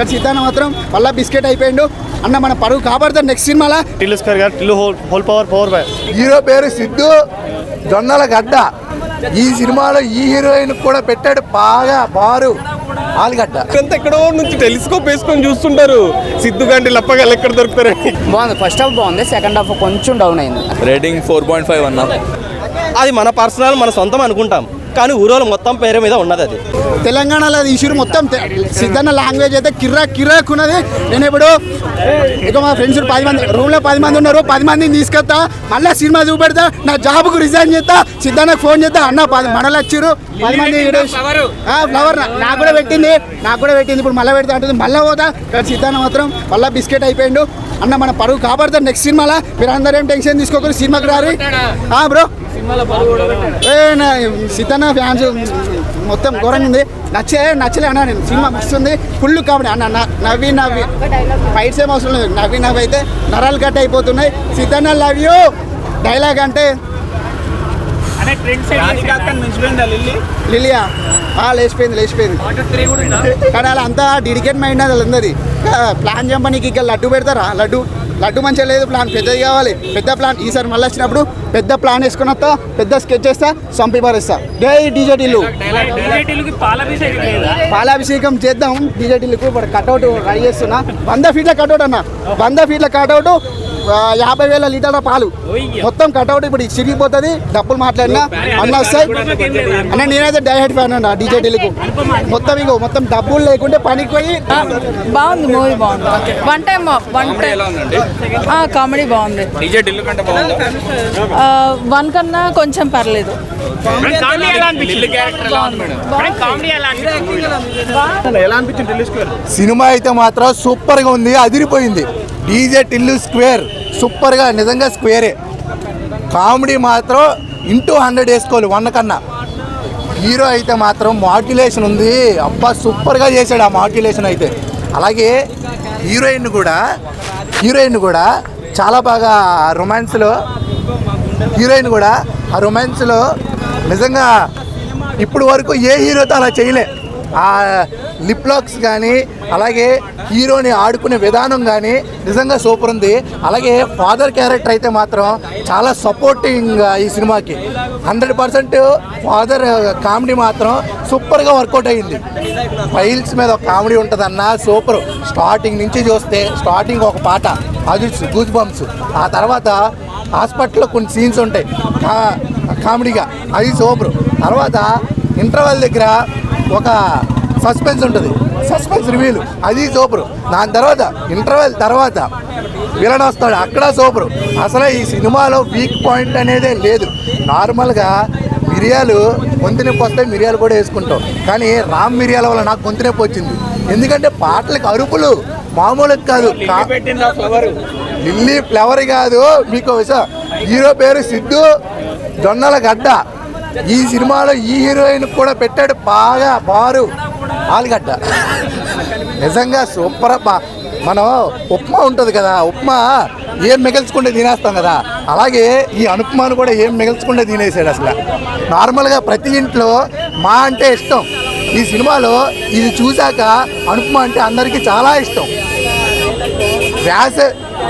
సీతాన మాత్రం మళ్ళా బిస్కెట్ అయిపోయిండు అన్న. మన పరువు కాపాడుతారు నెక్స్ట్ సినిమాలో. టిల్లుస్కర్ గారు Tillu whole power boy. Hero పేరు సిద్ధు జొన్నల గడ్డ. ఈ సినిమాలో ఈ హీరోయిన్ కూడా పెట్టాడు బాగా బారు ఆలుగడ్డ. ఎక్కడో నుంచి టెలిస్కోప్ వేసుకొని చూస్తుంటారు సిద్ధు గంటి లప్పగా ఎక్కడ దొరుకుతారని. బాగుంది, ఫస్ట్ హాఫ్ బాగుంది, సెకండ్ హాఫ్ కొంచెం డౌన్ అయింది. రేటింగ్ 4.5 అన్నా. అది మన పర్సనల్, మన సొంతం అనుకుంటాం, కానీ ఊరోళ్ళు మొత్తం పేరు మీద ఉన్నది. అది తెలంగాణలో ఇష్యూ మొత్తం సిద్ధన్న లాంగ్వేజ్ అయితే కిర్రాక్ ఉన్నది. నేను ఇప్పుడు ఇక మా ఫ్రెండ్స్ 10 మంది రూమ్లో 10 మంది ఉన్నారు. 10 మందిని తీసుకొస్తా, మళ్ళీ సినిమా చూపెడతా, నా జాబ్కు రిజైన్ చేస్తా, సిద్ధన్నకు ఫోన్ చేస్తా. అన్న మనలు వచ్చారు 10 మంది ఫ్లవర్ నాకు కూడా పెట్టింది ఇప్పుడు మళ్ళీ పెడతా అంటుంది. మళ్ళీ పోతా. సిద్ధన్న మాత్రం మళ్ళీ బిస్కెట్ అయిపోయిండు అన్న. మన పరువు కాపాడుతారు నెక్స్ట్ సినిమాలో. మీరు అందరూ ఏం టెన్షన్ తీసుకోకరు, సినిమాకి రారు బ్రో. సిద్ధన్న ఫ్యాన్స్ మొత్తం ఘోరంగా ఉంది. నచ్చలే అన్న. నేను సినిమా మస్తుంది, ఫుల్ కాబట్టి అన్న నవ్వి ఫైట్స్ ఏం అవసరం లేదు. నవ్వి అయితే నరాలు కట్ అయిపోతున్నాయి. సిద్ధన్న లవ్ యూ డైలాగ్ అంటే లిలియా లేచిపోయింది. కానీ అలా అంతా డెడికేట్ మైండ్ అది అందరి. ప్లాన్ చంపనీకి ఇక లడ్డు పెడతారా? లడ్డు మంచిగా లేదు, ప్లాన్ పెద్దది కావాలి. పెద్ద ప్లాన్ ఈసారి మళ్ళీ వచ్చినప్పుడు పెద్ద ప్లాన్ వేసుకుని వస్తా, పెద్ద స్కెచ్ చేస్తా, సంపి పారేస్తా. డీజేటీలు పాలాభిషేకం చేద్దాం. డీజేటీలకు ఇప్పుడు కట్అవుట్ రెడీ చేస్తున్నా. 100 ఫీట్ల కట్అవుట్ అన్న. 100 ఫీట్ల కట్అవుట్, 50,000 లీటర్ల పాలు మొత్తం కట్అవుట్. ఇప్పుడు చిరిగిపోతుంది. డబ్బులు మాట్లాడినా అన్న వస్తాయి అన్న. నేనైతే డైహెడ్ ఫ్యాన్ అన్న డీజేటీలకు. మొత్తం డబ్బులు లేకుంటే పనికి పోయి. బాగుంది, మూవీ బాగుంది. వన్ టైం కామెడీ బాగుంది. వన్ కన్నా కొంచెం పర్లేదు. సినిమా అయితే మాత్రం సూపర్గా ఉంది, అదిరిపోయింది. డీజే టిల్లు స్క్వేర్ సూపర్గా, నిజంగా స్క్వేరే. కామెడీ మాత్రం ఇంటూ 100 వేసుకోవాలి 100 కన్నా. హీరో అయితే మాత్రం మాడ్యులేషన్ ఉంది, అబ్బా సూపర్గా చేశాడు ఆ మాడ్యులేషన్ అయితే. అలాగే హీరోయిన్ కూడా చాలా బాగా రొమాన్స్లో ఆ రొమాన్స్లో నిజంగా ఇప్పుడు వరకు ఏ హీరోతో అలా చేయలే. ఆ లిప్ లాక్స్ కానీ, అలాగే హీరోని ఆడుకునే విధానం కానీ నిజంగా సూపర్ ఉంది. అలాగే ఫాదర్ క్యారెక్టర్ అయితే మాత్రం చాలా సపోర్టింగ్ ఈ సినిమాకి. 100% ఫాదర్ కామెడీ మాత్రం సూపర్గా వర్కౌట్ అయ్యింది. ఫైల్స్ మీద ఒక కామెడీ ఉంటుందన్న, సూపర్. స్టార్టింగ్ నుంచి చూస్తే స్టార్టింగ్ ఒక పాట అది గూజ్ బంప్స్. ఆ తర్వాత హాస్పిటల్లో కొన్ని సీన్స్ ఉంటాయి కామెడీగా, అది సూపర్. తర్వాత ఇంటర్వెల్ దగ్గర ఒక సస్పెన్స్ ఉంటుంది, సస్పెన్స్ రివీల్, అది సూపర్. దాని తర్వాత ఇంటర్వెల్ తర్వాత విలన్ వస్తాడు, అక్కడ సూపర్. అసలు ఈ సినిమాలో వీక్ పాయింట్ అనేదే లేదు. నార్మల్గా మిరియాలు గొంతు నొప్పి వస్తే మిరియాలు కూడా వేసుకుంటాం, కానీ రామ్ మిరియాల వల్ల నాకు గొంతు నొప్పి వచ్చింది. ఎందుకంటే పాటలకు అరుపులు మామూలుగా కాదు. లిల్లీ ఫ్లవర్ కాదు. మీకు విషయం, హీరో పేరు సిద్ధు జొన్నల గడ్డ. ఈ సినిమాలో ఈ హీరోయిన్ కూడా పెట్టాడు బాగా బారు ఆలుగడ్డ. నిజంగా సూపర్. మనం ఉప్మా ఉంటుంది కదా, ఉప్మా ఏం మిగిల్చుకుంటే తినేస్తాం కదా, అలాగే ఈ అనుప్మాను కూడా ఏం మిగిల్చుకుంటే తినేసాడు. అసలు నార్మల్గా ప్రతి ఇంట్లో మా అంటే ఇష్టం. ఈ సినిమాలో ఇది చూశాక అనుప్మా అంటే అందరికీ చాలా ఇష్టం.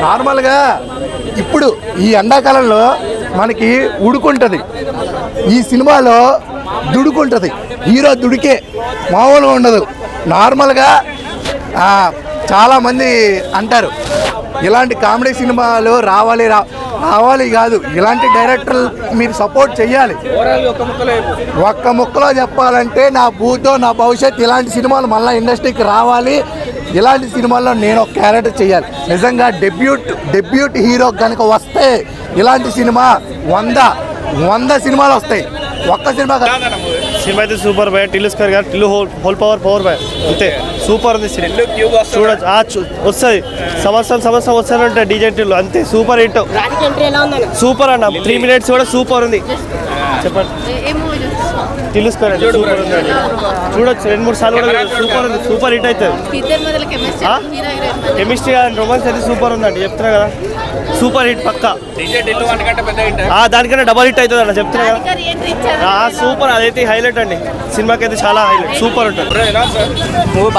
నార్మల్గా ఇప్పుడు ఈ ఎండాకాలంలో మనకి ఉడుకుంటుంది, ఈ సినిమాలో దుడుకుంటుంది. హీరో దుడికే మామూలుగా ఉండదు. నార్మల్గా చాలామంది అంటారు ఇలాంటి కామెడీ సినిమాలు రావాలి కాదు, ఇలాంటి డైరెక్టర్లు మీరు సపోర్ట్ చేయాలి. ఒక్క ముక్కలో చెప్పాలంటే నా భూతో నా భవిష్యత్ ఇలాంటి సినిమాలు మళ్ళీ ఇండస్ట్రీకి రావాలి. ఇలాంటి సినిమాల్లో నేను ఒక క్యారెక్టర్ చేయాలి. నిజంగా డెబ్యూట్ హీరో కనుక వస్తే ఇలాంటి సినిమా 100 సినిమాలు వస్తాయి. ఒక్క సినిమా అయితే సూపర్ బాయ్. టిల్లుస్కర్ గారు టిల్లు హోల్ పవర్ బాయ్. అంతే సూపర్ ఉంది సినిమా. చూడొచ్చు, వస్తుంది సంవత్సరం వస్తానంటే డీజే టిల్లు. అంతే సూపర్ హిట్, సూపర్ అన్న. 3 minutes కూడా సూపర్ ఉంది. చెప్పండి. టిల్లుస్కర్ సూపర్ ఉంది, చూడొచ్చు 2-3 సార్లు కూడా. సూపర్ ఉంది, సూపర్ హిట్ అవుతుంది. కెమిస్ట్రీ అండ్ రొమాన్స్ అయితే సూపర్ ఉందండి, చెప్తున్నా కదా. సూపర్ హిట్ పక్కా. దానికన్నా డబల్ హిట్ అవుతుంది అన్న చెప్తున్నా కదా. సూపర్, అదైతే హైలైట్ అండి. సినిమాకి అయితే చాలా హైలైట్, సూపర్ ఉంటుంది. మూవీ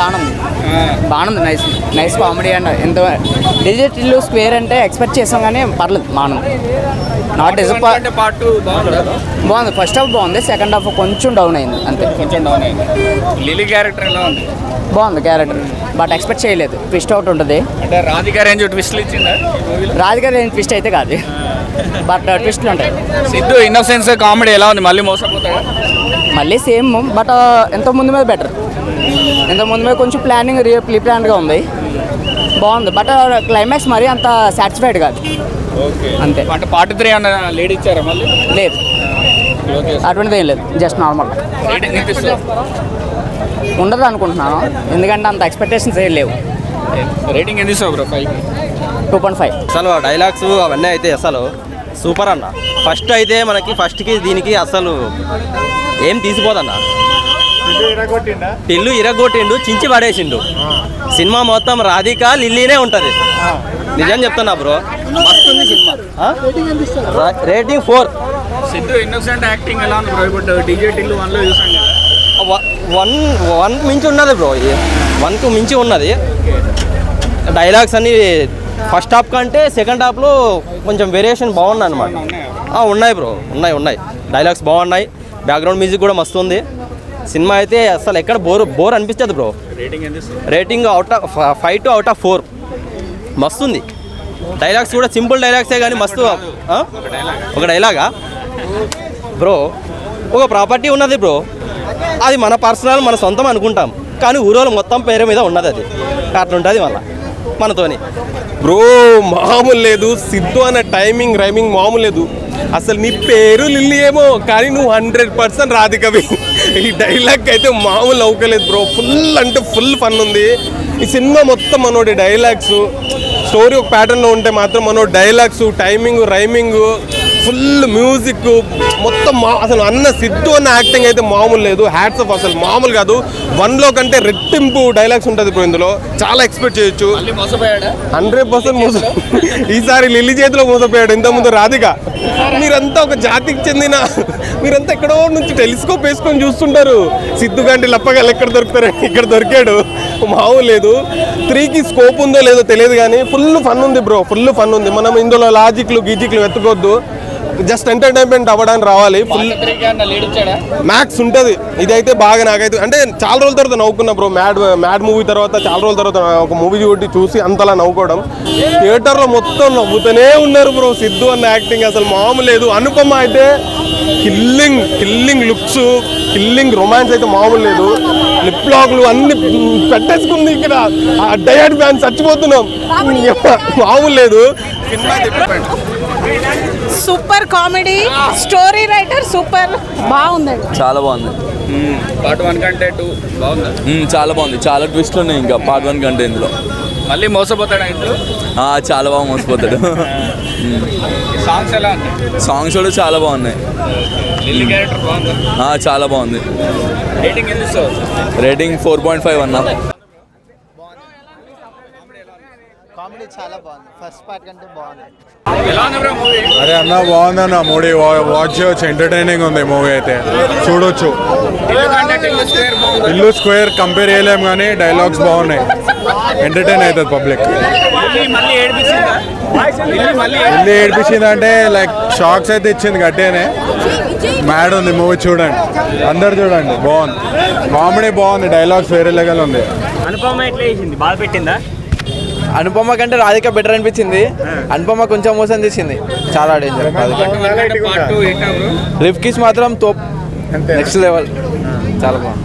బాగుంది నైస్ నైస్ కామెడీ అండ్ ఎంత డిజిటల్ స్క్వేర్ అంటే ఎక్స్పెక్ట్ చేసాం కానీ పర్లేదు బాగుంది. Not disappoint. బాగుంది, ఫస్ట్ హాఫ్ బాగుంది, సెకండ్ హాఫ్ కొంచెం డౌన్ అయింది అంతే. లిలీ క్యారెక్టర్ ఎలా ఉంది? బాగుంది క్యారెక్టర్, బట్ ఎక్స్పెక్ట్ చేయలేదు. ట్విస్ట్ అవుట్ ఉంటుంది. అంటే రాధిక రేంజ్ ట్విస్ట్లు ఇచ్చిందా? రాజుగారు ఏం ట్విస్ట్ అయితే కాదు, బట్ ట్విస్ట్లు ఉంటాయి. సిద్ధు ఇన్నోసెన్స్ కామెడీ ఎలా ఉంది? మళ్ళీ మోసపోతాడా? మళ్ళీ సేమ్, బట్ ఎంతో ముందు మీద బెటర్. ఎంతో ముందు మీద కొంచెం ప్లానింగ్ ప్రీ ప్లాన్గా ఉంది, బాగుంది. బట్ క్లైమాక్స్ మరీ అంత సాటిస్ఫైడ్ కాదు అంతే. అంటే పార్ట్ 3 అన్న లేడీ ఇచ్చారా మళ్ళీ? లేదు, అటువంటిది ఏం లేదు, జస్ట్ నార్మల్. ఉండదు అనుకుంటున్నాను, ఎందుకంటే అంత ఎక్స్పెక్టేషన్స్ ఏం లేవు. రేటింగ్ ఎంత ఇస్తావు బ్రో? 2.5. అసలు డైలాగ్స్ అవన్నీ అయితే అసలు సూపర్ అన్న. ఫస్ట్ అయితే మనకి ఫస్ట్కి దీనికి అసలు ఏం తీసిపోదన్న. టిల్లు ఇరగొట్టిండు, చించి పడేసిండు. సినిమా మొత్తం రాధిక లిల్లీనే ఉంటుంది. నిజం చెప్తున్నా బ్రో, మస్తుంది సినిమా. రేటింగ్ 4. సిద్ధు ఇన్నోసెంట్ యాక్టింగ్ ఎలా ఉంది బ్రో? ఇప్పుడు డీజే టిల్లు 1లో చూసాం కదా. వన్ మించి ఉన్నది బ్రో, 1కు మించి ఉన్నది. డైలాగ్స్ అన్ని ఫస్ట్ హాఫ్ కంటే సెకండ్ హాఫ్లో కొంచెం వేరియేషన్ బాగున్నాయి అనమాట. ఉన్నాయి బ్రో, ఉన్నాయి డైలాగ్స్ బాగున్నాయి. బ్యాక్గ్రౌండ్ మ్యూజిక్ కూడా మస్తు ఉంది. సినిమా అయితే అసలు ఎక్కడ బోర్ అనిపించదు bro. Rating out of 5 to out of 4. మస్తు ఉంది. డైలాగ్స్ కూడా సింపుల్ డైలాగ్సే కానీ మస్తు. ఒక డైలాగా బ్రో, ఒక ప్రాపర్టీ ఉన్నది బ్రో, అది మన పర్సనల్, మన సొంతం అనుకుంటాం, కానీ ఊరోళ్ళు మొత్తం పేరు మీద ఉన్నది. అది అట్లుంటుంది మళ్ళీ మనతోని. బ్రో మామూలు లేదు. సిద్ధు అనే టైమింగ్ రైమింగ్ మామూలు లేదు. అసలు నీ పేరు లిల్లీ ఏమో కానీ నువ్వు 100% రాధికవి. ఈ డైలాగ్ అయితే మామూలు అవుకలేదు బ్రో. ఫుల్ అంటే ఫుల్ ఫన్ ఉంది ఈ సినిమా మొత్తం. మనోడి డైలాగ్స్, స్టోరీ ఒక ప్యాటర్న్లో ఉంటే మాత్రం మనోడి dialogues, timing, rhyming, full music మొత్తం అసలు అన్న సిద్ధు అన్న యాక్టింగ్ అయితే మామూలు లేదు. హ్యాట్స్ ఆఫ్, అసలు మామూలు కాదు. 1లో కంటే రెట్టింపు డైలాగ్స్ ఉంటుంది ఇప్పుడు ఇందులో. చాలా ఎక్స్పెక్ట్ చేయొచ్చు. 100% మోసం. ఈసారి లిల్లీ చేతిలో మోసపోయాడు, ఇంతకుముందు రాధిక. మీరంతా ఒక జాతికి చెందిన, మీరంతా ఎక్కడో నుంచి టెలిస్కోప్ వేసుకొని చూస్తుంటారు. సిద్ధు గంటి లప్పగాలు ఎక్కడ దొరుకుతారని ఇక్కడ దొరికాడు. మామూలు లేదు. 3కి స్కోప్ ఉందో లేదో తెలియదు కానీ ఫుల్ ఫన్ ఉంది బ్రో, ఫుల్ ఫన్ ఉంది. మనం ఇందులో లాజిక్లు గీజిక్లు వెతుకోవద్దు, జస్ట్ ఎంటర్టైన్మెంట్ అవ్వడానికి రావాలి. ఫుల్ మ్యాక్స్ ఉంటుంది. ఇదైతే బాగా నాకైతే అంటే చాలా రోజుల తర్వాత నవ్వుకున్నా బ్రో. మ్యాడ్ మూవీ తర్వాత చాలా రోజుల తర్వాత ఒక మూవీ చూసి అంతలా నవ్వుకోవడం. థియేటర్లో మొత్తం నవ్వుతూనే ఉన్నారు బ్రో. సిద్ధు అన్న యాక్టింగ్ అసలు మామూలు లేదు. అనుపమ అయితే కిల్లింగ్ లుక్స్, కిల్లింగ్ రొమాన్స్ అయితే మామూలు లేదు. లిప్ లాక్లు అన్ని పెట్టేసుకుంది ఇక్కడ. ఆ డయాడ్ ఫ్యాన్స్ చచ్చిపోతున్నాం. మామూలు లేదు. Super comedy, story writer super, బాగుందండి. చాలా బాగుంది. పార్ట్ 1 కంటే 2 బాగుందా? చాలా బాగుంది. చాలా ట్విస్ట్లు ఉన్నాయి ఇంకా పార్ట్ 1 కంటే ఇందులో. మళ్ళీ మోసపోతాడా ఇంట్లో? చాలా బాగా మోసపోతాడు. సాంగ్స్ ఎలా ఉన్నాయి? సాంగ్స్ కూడా చాలా బాగున్నాయి. లిల్లీ క్యారెక్టర్ బాగుందా? చాలా బాగుంది. రేటింగ్ ఎంత ఇస్తావు? రేటింగ్ 4.5 అన్న. కామెడీ చాలా బాగుంది, ఫస్ట్ పార్ట్ కంటే బాగుంది. ఎలా ఉంది బ్రో మూవీ? అరే అన్న బాగుందన్న మూవీ. వాచ్ చేయొచ్చు, ఎంటర్టైనింగ్ ఉంది మూవీ అయితే, చూడొచ్చు. ఇల్లు స్క్వేర్ కంపేర్ చేయలేము కానీ డైలాగ్స్ బాగున్నాయి, ఎంటర్టైన్ అవుతుంది పబ్లిక్. ఇల్లు ఏడిపించింది అంటే లైక్ షాక్స్ అయితే ఇచ్చింది గట్టిగానే. మ్యాడ్ ఉంది మూవీ, చూడండి అందరు చూడండి, బాగుంది. కామెడీ బాగుంది, డైలాగ్స్ వేరే లెవెల్ ఉంది. అనుపమ ఎట్లా చేసింది? బాగా పెట్టిందా? అనుపమ కంటే రాధిక బెటర్ అనిపించింది. అనుపమ కొంచెం మోసం చేసింది, చాలా డేంజర్. రిఫ్ కిస్ మాత్రం నెక్స్ట్ లెవెల్, చాలా బాగుంది.